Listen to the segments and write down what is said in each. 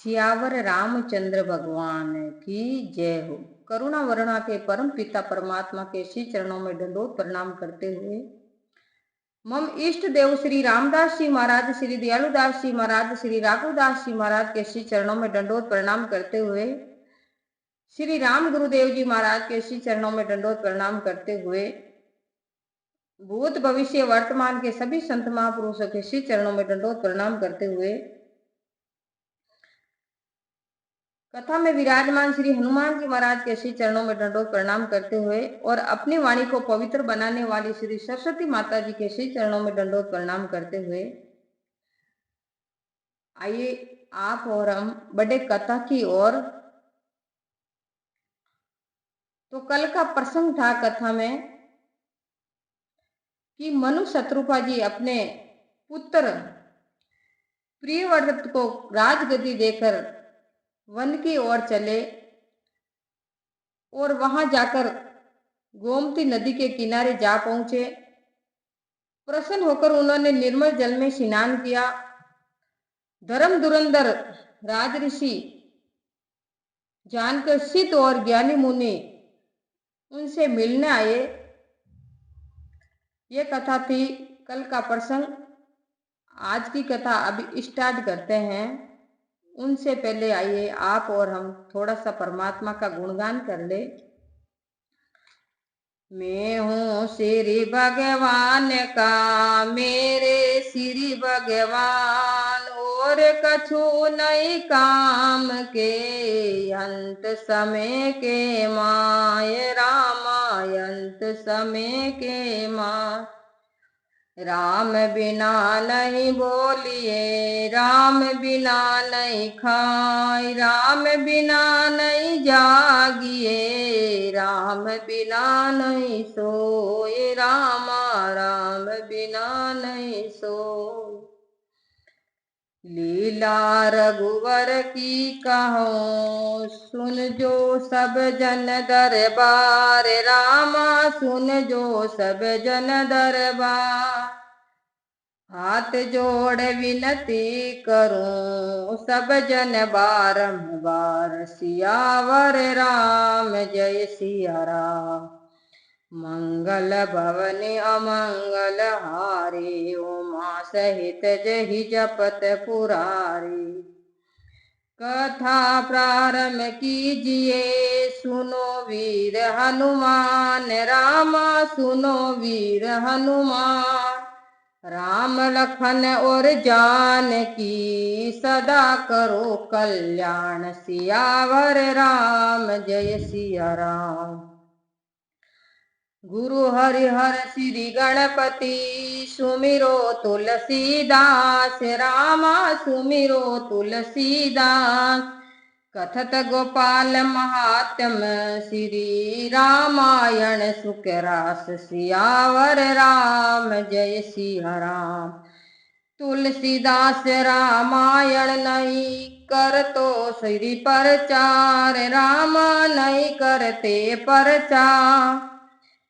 सियावर रामचंद्र भगवान की जय हो। करुणा वरुणा के परम पिता परमात्मा के श्री चरणों में दंडोत प्रणाम करते हुए मम इष्ट देव श्री रामदास जी महाराज, श्री दयालुदास जी महाराज, श्री राघवदास जी महाराज के श्री चरणों में दंडोत प्रणाम करते हुए श्री राम गुरुदेव जी महाराज के श्री चरणों में दंडोत प्रणाम करते हुए भूत भविष्य वर्तमान के सभी संत महापुरुषों के श्री चरणों में दंडोत प्रणाम करते हुए कथा में विराजमान श्री हनुमान जी महाराज के श्री चरणों में दंडोत प्रणाम करते हुए और अपनी वाणी को पवित्र बनाने वाली श्री सरस्वती माता जी के श्री चरणों में दंडोत प्रणाम करते हुए आइए आप और हम बड़े कथा की ओर। तो कल का प्रसंग था कथा में कि मनु शत्रुपा जी अपने पुत्र प्रियव्रत को राजगद्दी देकर वन की ओर चले और वहां जाकर गोमती नदी के किनारे जा पहुंचे। प्रसन्न होकर उन्होंने निर्मल जल में स्नान किया। धर्म धुरंधर राजऋषि जानकर सिद्ध और ज्ञानी मुनि उनसे मिलने आए। ये कथा थी कल का प्रसंग। आज की कथा अभी स्टार्ट करते हैं। उनसे पहले आइए आप और हम थोड़ा सा परमात्मा का गुणगान कर ले। मैं हूँ श्री भगवान का, मेरे श्री भगवान, और कछु नहीं काम के, अंत समय के माय रामाय, अंत समय के माय। राम बिना नहीं बोलिए, राम बिना नहीं खाए, राम बिना नहीं जागिए, राम बिना नहीं सोए, रामा राम बिना नहीं सोए। लीला रघुवर की कहो, सुन जो सब जन दरबार, रामा सुन जो सब जन दरबार। हाथ जोड़ विनती करूं सब जन बारंबार, सियावर राम जय सिया राम। मंगल भवन अमंगल हारे, उमा सहित जहि जपत पुरारी। कथा प्रारंभ कीजिए, सुनो वीर हनुमान, रामा सुनो वीर हनुमान। राम लखन और जानकी सदा करो कल्याण, सियावर राम जय सिया राम। गुरु हरिहर श्री गणपति, सुमिरो तुलसीदास, रामा सुमिरो तुलसीदास। कथत गोपाल महात्म्य, श्री रामायण सुख रास, सियावर राम जय सिया राम। तुलसीदास रामायण नहीं कर तो श्री प्रचार, रामा नहीं करते प्रचार।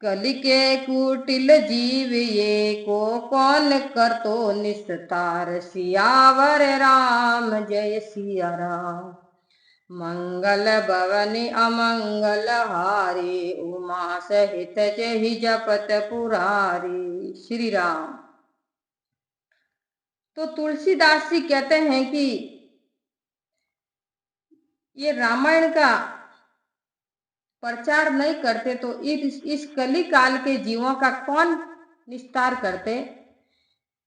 कलि के कुटिल जीव ये को, कौन कर तो निस्तार, सियावर राम जय सिया राम। मंगल भवनि अमंगल हारे, उमा सहित जहि जपत पुरारी। श्री राम। तो तुलसीदास जी कहते हैं कि ये रामायण का प्रचार नहीं करते तो इस कली काल के जीवों का कौन निस्तार करते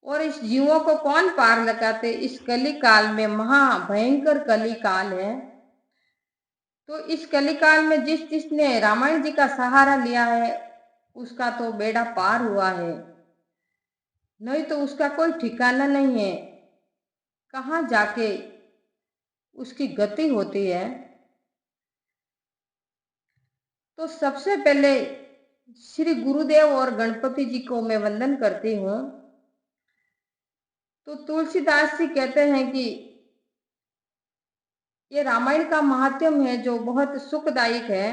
और इस जीवों को कौन पार लगाते। इस कली काल में महा भयंकर कली काल है। तो इस कली काल में जिसने रामायण जी का सहारा लिया है उसका तो बेड़ा पार हुआ है, नहीं तो उसका कोई ठिकाना नहीं है, कहाँ जाके उसकी गति होती है। तो सबसे पहले श्री गुरुदेव और गणपति जी को मैं वंदन करती हूँ। तो तुलसीदास जी कहते हैं कि ये रामायण का महात्म्य है जो बहुत सुखदायक है,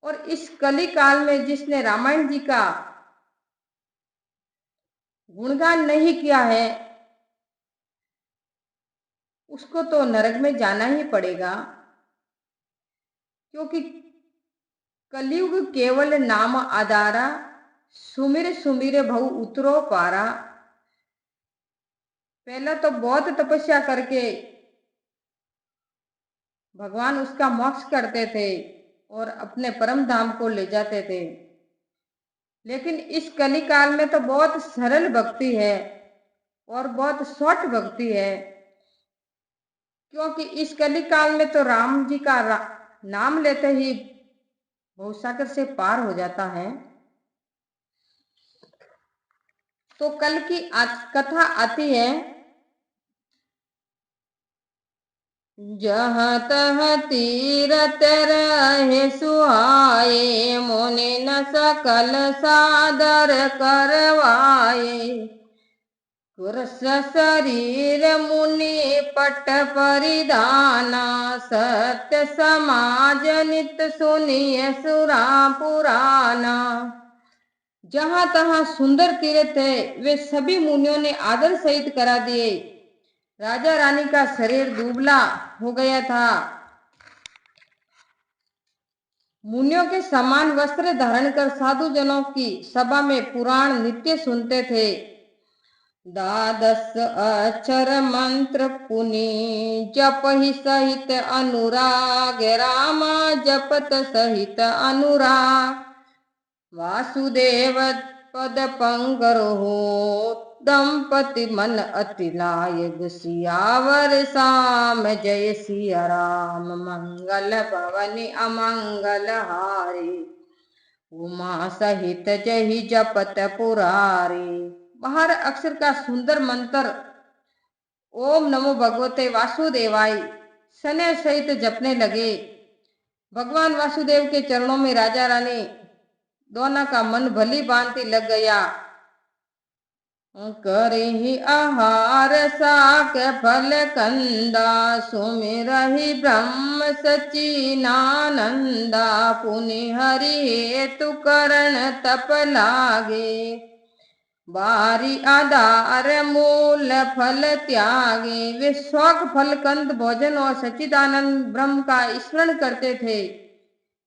और इस कली काल में जिसने रामायण जी का गुणगान नहीं किया है उसको तो नरक में जाना ही पड़ेगा, क्योंकि कलयुग केवल नाम आधारा, सुमिर सुमिर भव उतरो पारा। पहला तो बहुत तपस्या करके भगवान उसका मोक्ष करते थे और अपने परम धाम को ले जाते थे। लेकिन इस कली काल में तो बहुत सरल भक्ति है और बहुत शॉर्ट भक्ति है, क्योंकि इस कली काल में तो राम जी का नाम लेते ही भवसागर से पार हो जाता है। तो कल की कथा आती है, जहाँ तहाँ तीरथ रहे सुहाए, मुनि न सकल सादर करवाए। कुरस शरीर मुनि पट परिधाना, सत्य समाज नित सुनिए सुरा पुराना। जहां तहां सुंदर तीर्थ है वे सभी मुनियों ने आदर सहित करा दिए। राजा रानी का शरीर दुबला हो गया था। मुनियों के समान वस्त्र धारण कर साधु जनों की सभा में पुराण नित्य सुनते थे। द्वादश अक्षर मंत्र पुनि जप ही सहित अनुराग, रामा जपत सहित अनुराग। वासुदेव पद पंकरो दंपति मन अति लायक, सियावर साम जय सिया राम, मंगल भवनि अमंगल हारे, उमा सहित जय जपत पुरारी। 12 अक्षर का सुंदर मंत्र ओम नमो भगवते वासुदेवाय सने सहित जपने लगे। भगवान वासुदेव के चरणों में राजा रानी दोनों का मन भली भांति लग गया। करहि आहार साक फल कंदा, सुमिरहि ब्रह्म सचिनानंदा। पुनि हरि हेतु करण तप लागे, बारी आधार मूल फल त्यागे। वे शौक फल कंद भोजन और सच्चिदानंद ब्रह्म का स्मरण करते थे।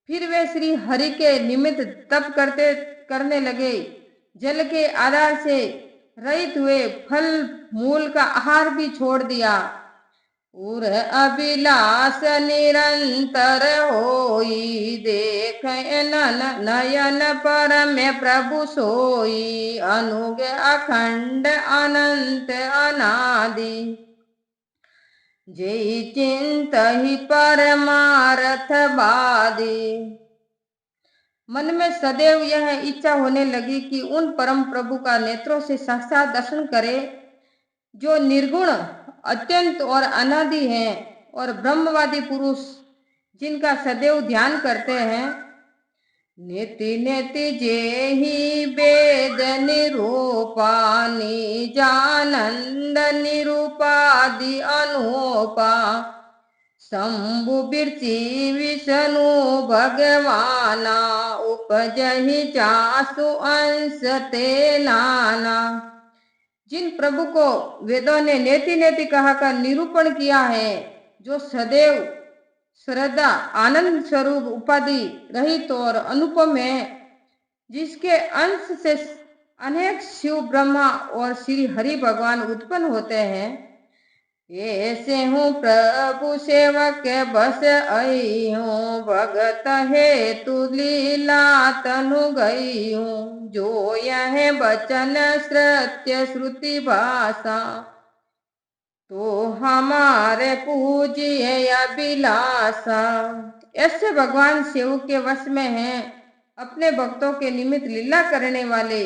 फिर वे श्री हरि के निमित्त तप करने लगे। जल के आधार से रहित हुए, फल मूल का आहार भी छोड़ दिया। उर अभिलाष निरंतर होई, देख नयन पर में प्रभु सोई। अनुग अखंड अनंत अनादि, जय चिंत ही परमारथ बादी। मन में सदैव यह इच्छा होने लगी कि उन परम प्रभु का नेत्रों से साक्षात दर्शन करे, जो निर्गुण अत्यंत और अनादि हैं और ब्रह्मवादी पुरुष जिनका सदैव ध्यान करते हैं। नेति नेति जेहि वेद निरूपा, निजानंद निरूपादि अनुपा। शंभु बिरची विष्णु भगवाना, उपजहि जासु अंश ते नाना। जिन प्रभु को वेदों ने नेति नेति कहकर निरूपण किया है, जो सदैव श्रद्धा आनंद स्वरूप उपाधि रहित और अनुपम है, जिसके अंश से अनेक शिव ब्रह्मा और श्री हरि भगवान उत्पन्न होते हैं। ऐसे हूँ प्रभु सेवक बस आई हूँ, भगत हेतु लीला तनु गई हूँ। जो यह वचन सत्य श्रुति भाषा, तो हमारे पूजिए अभिलाषा। ऐसे भगवान शिव के वश में हैं, अपने भक्तों के निमित्त लीला करने वाले।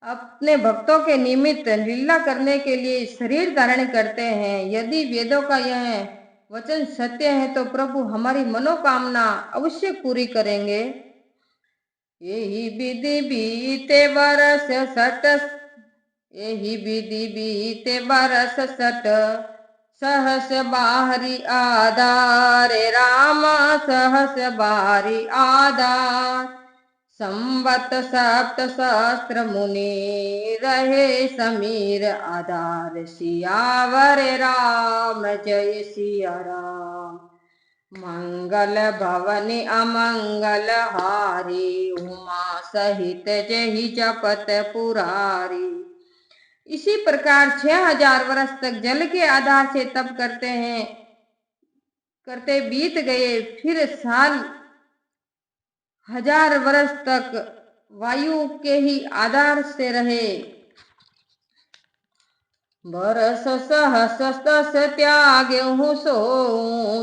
अपने भक्तों के निमित्त लीला करने के लिए शरीर धारण करते हैं। यदि वेदों का यह वचन सत्य है तो प्रभु हमारी मनोकामना अवश्य पूरी करेंगे। यही विधि बीते बरस सट, यही विधि बीते बरस सट। सहस बाहरी आधार, रामा सहस बाहरी आधार। संवत सप्त सहस्त्र मुनि रहे समीर आधार, सियावर राम जय सिया राम। मंगल भवनि अमंगल हारी, उमा सहित जहि जपत पुरारी। इसी प्रकार 6000 वर्ष तक जल के आधार से तप करते बीत गए। फिर साल 1000 वर्ष तक वायु के ही आधार से रहे। बरस सहस तस त्याग्यहु सो,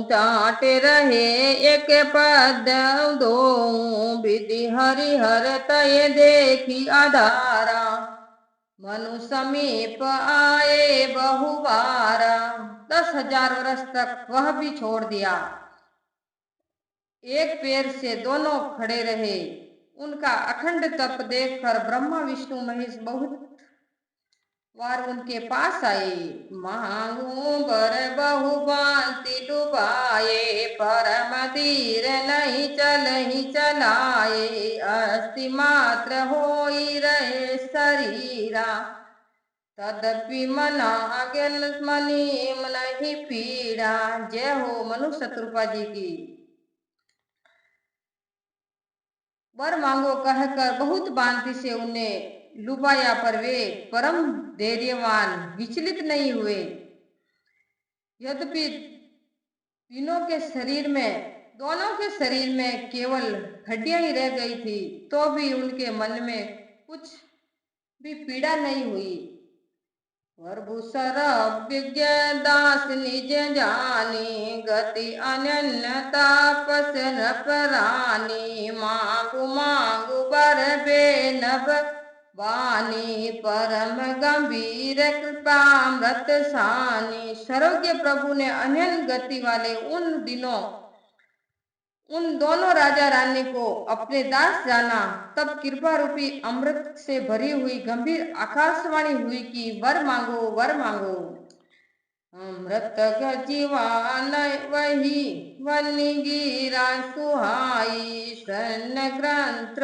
टाटे रहे एक पद दो। विधि हरिहर तय देखी आधारा, मनु समीप आए बहुबारा। 10,000 वर्ष तक वह भी छोड़ दिया। एक पैर से दोनों खड़े रहे। उनका अखंड तप देखकर ब्रह्मा विष्णु महेश बहुत बार उनके पास आए। मांगू बर बहु भांति डुबाए, परम धीर नहीं चलहि चलाए। अस्थि मात्र होई रहे शरीरा, तदपि मना ज्ञान मनी नहीं पीड़ा। जय हो मनु शत्रुपा जी की। वर मांगो कहकर बहुत भांति से उन्हें लुभाया, पर वे परम धैर्यवान विचलित नहीं हुए। यद्यपि दोनों के शरीर में केवल हड्डियां ही रह गई थी, तो भी उनके मन में कुछ भी पीड़ा नहीं हुई। विज्ञ दास निज जानी, गति अनन्य तापस न परानी। मांगु मांगु बर बेनब वाणी, परम गंभीर कृपामृत सानी। सर्वज्ञ प्रभु ने अनन्य गति वाले उन दोनों राजा रानी को अपने दास जाना। तब कृपा रूपी अमृत से भरी हुई गंभीर आकाशवाणी हुई कि वर मांगो वर मांगो। अमृत जीवान वही वनि गिरा सुहाई, सन ग्रंथ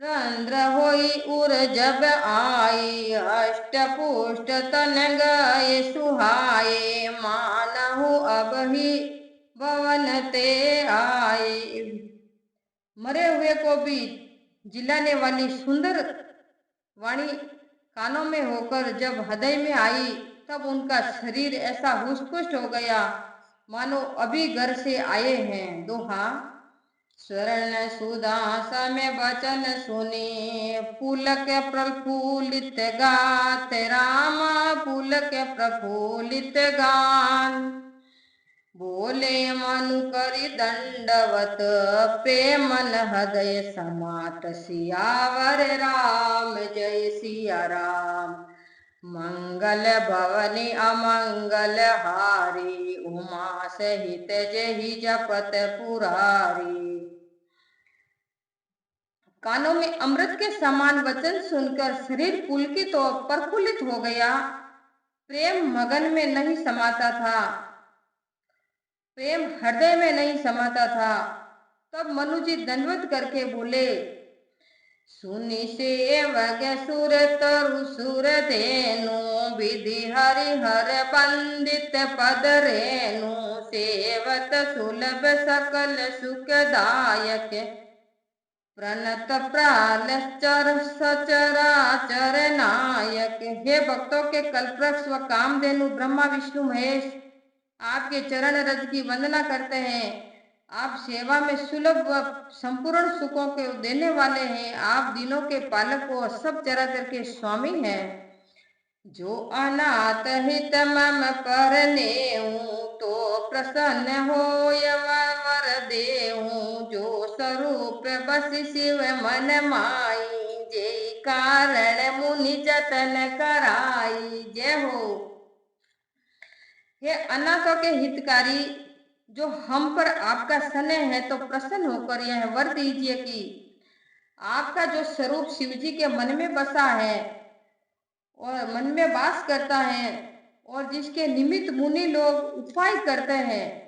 रंध्र होई उर जब आई। अष्ट पुष्ट तन गए सुहाए, मानहु अब ही भवन ते आए। मरे हुए को भी जिलाने वाली सुंदर वाणी कानों में होकर जब हृदय में आई, तब उनका शरीर ऐसा हुष्ट-पुष्ट हो गया मानो अभी घर से आए हैं। दोहा। स्वर्ण सुधा समय वचन सुनी, पुलक प्रफुल्लित गात राम। पुलक प्रफुल्लित गान, बोले मनु करि दंडवत। प्रेमन हृदय समात, सियावर राम जय सिया राम। मंगल भवनि अमंगल हारी, उमा सहित जहि जपत पुरारी। कानों में अमृत के समान वचन सुनकर शरीर पुलकित और प्रफुल्लित हो गया। प्रेम मगन में नहीं समाता था, प्रेम हृदय में नहीं समाता था। तब मनु जी दंडवत करके बोले, सुनि सेवक सुर तरु सुर धेनु। विधि हरिहर बंदित पद रेनु, सेवत सुलभ सकल सुखदायक। प्रणत प्राल चर सचराचर नायक। हे भक्तों के कल्पवृक्ष व कामधेनु ब्रह्मा विष्णु महेश आपके चरण रज की वंदना करते हैं। आप सेवा में सुलभ व संपूर्ण सुखों के देने वाले हैं। आप दिनों के पालक और सब चराचर के स्वामी हैं। जो अनाथ हित मम परनेऊ, तो प्रसन्न होय वर देऊ। जो स्वरूप बस शिव मन माई, जे कारण मुनि जतन कराई। जय हो। हे अनाथों के हितकारी, जो हम पर आपका स्नेह है तो प्रसन्न होकर यह वर दीजिए कि आपका जो स्वरूप शिव जी के मन में बसा है और मन में वास करता है, और जिसके निमित्त मुनि लोग उपाय करते हैं,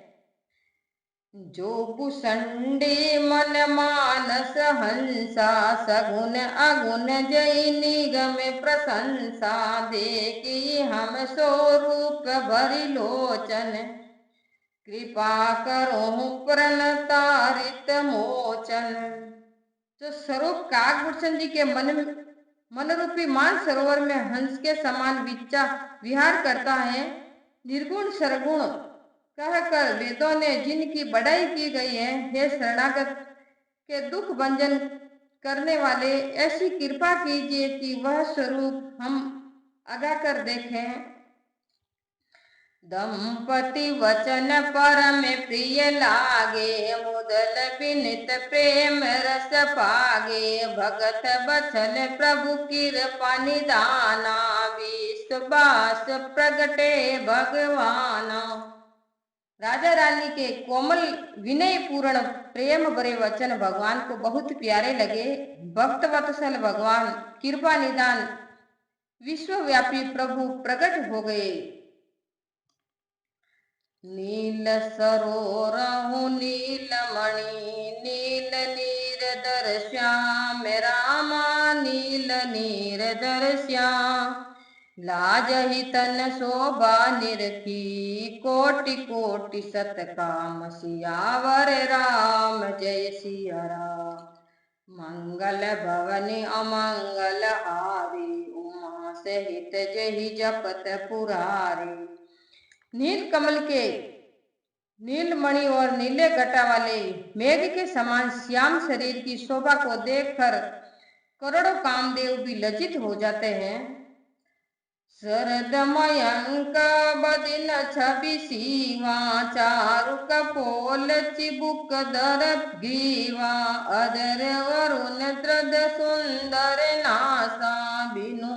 जो भूषंडी मन मानस हंसा, सगुन अगुण जय निगम प्रशंसा, देखी हम स्वरूप भरी लोचन, कृपा करो प्रणतारित मोचन। जो स्वरूप काकभूषण जी के मन रूपी मान सरोवर में हंस के समान विहार करता है, निर्गुण सरगुण कहकर वेदों ने जिनकी बड़ाई की गई है, हे शरणागत के दुख भंजन करने वाले, ऐसी कृपा कीजिए कि वह स्वरूप हम आगा कर देखें। दंपति वचन परम प्रिय लागे, मुदल विनित प्रेम रस पागे, भगत बचल प्रभु कृपा निदाना, विश्वास प्रगटे भगवाना। राजा रानी के कोमल विनय पूर्ण प्रेम भरे वचन भगवान को बहुत प्यारे लगे। भक्त वत्सल भगवान कृपा निदान विश्वव्यापी प्रभु प्रकट हो गए। नील सरोरहु नीलमणि, नील नीरदर श्याम रामा, नील नीरदर श्याम, लाजहि तन शोभा निरखी, कोटि कोटि सतकाम, सियावर राम जय सिया राम। मंगल भवनि अमंगल हारी, उमा सहित जहि जपत पुरारी। नील कमल के नीलमणि और नीले घटा वाले मेघ के समान श्याम शरीर की शोभा को देखकर करोड़ों कामदेव भी लज्जित हो जाते हैं। शरद मयंक बदिन छवि सीवा, चारु कपोल चिबुक दर ग्रीवा, अदर वरुण द्रद सुंदर नासा, बिनु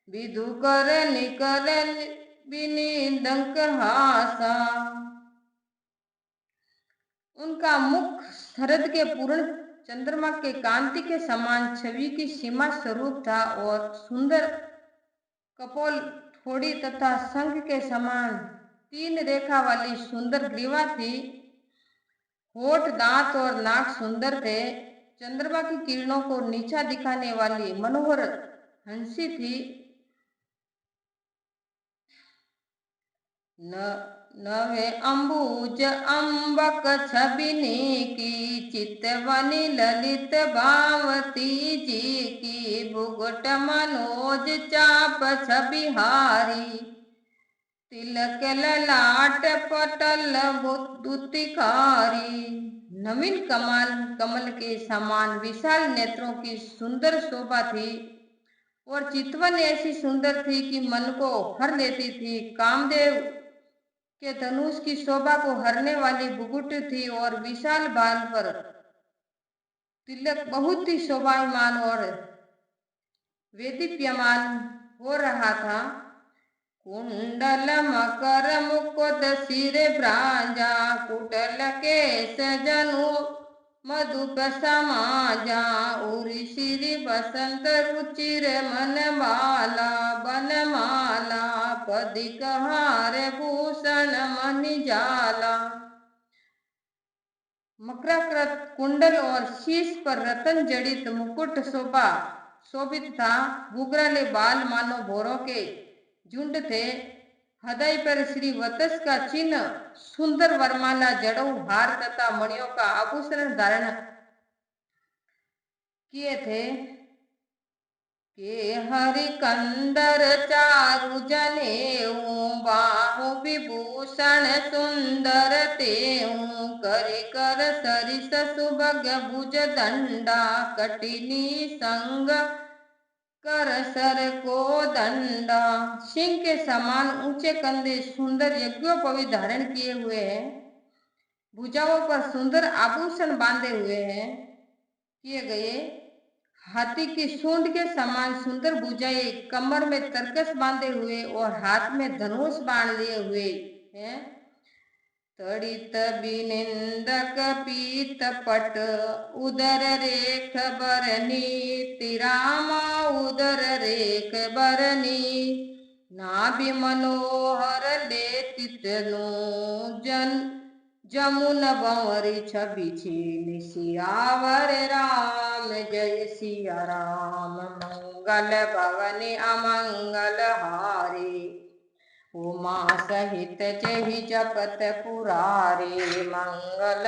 विदु कर निकर विनिदंक हासा। उनका मुख शरद के पूर्ण चंद्रमा के कांति के समान छवि की सीमा स्वरूप था और सुंदर कपोल ठोड़ी तथा शंख के समान 3 रेखा वाली सुंदर ग्रीवा थी। होठ, दांत और नाक सुंदर थे। चंद्रमा की किरणों को नीचा दिखाने वाली मनोहर हंसी थी। नवे अंबुज अम्बक छबिनी की, चितवनी ललित भावती जी की, भुगट मनोज चाप छबिहारी, तिलक ललाट पटल दुतिकारी। नवीन कमल के समान विशाल नेत्रों की सुंदर शोभा थी और चितवन ऐसी सुंदर थी कि मन को हर लेती थी। कामदेव के धनुष की शोभा को हरने वाली बुगुट थी और विशाल बाल पर तिलक बहुत ही शोभायमान और वेदीप्यमान हो रहा था। कुंडल मकर मुकुट सिर भ्राजा, कुटल केश जनु मधुप समाजा, उरी श्री बसंत रुचिर मन माला, बनमाला पदिक हार भूषण मणि जाला। मकराकृत कुंडल और शीश पर रतन जड़ित मुकुट शोभित था। घुघराले बाल मानो भोरों के झुंड थे। हृदय पर श्री वत्स का चिन्ह, सुंदर वरमाला, जड़ों, हार तथा मणियों का आभूषण धारण किए थे। के हरि कंदर चारु जनेऊ, बाहु विभूषण सुंदर तेऊ, करि कर सरिस सुभग भुज दंडा, कटिनी संग कर सर को दंडा। सिंह के समान ऊंचे कंधे सुंदर यज्ञोपवीत धारण किए हुए हैं। भुजाओं पर सुंदर आभूषण बांधे हुए हैं किए गए। हाथी की सूंड के समान सुंदर भुजाएं कमर में तरकस बांधे हुए और हाथ में धनुष बाण लिए हुए हैं। तड़ित बिनिंदक पीत पट, उदर रेख बरनी, तिरामा उदर रेख बरनी, नाभि मनोहर ले तितनु जमुन बंवरी छवि छीन सियावर राम, जय सिया राम। मंगल भवन अमंगल हारे, उमा सहित जहि जपत पुरारे। मंगल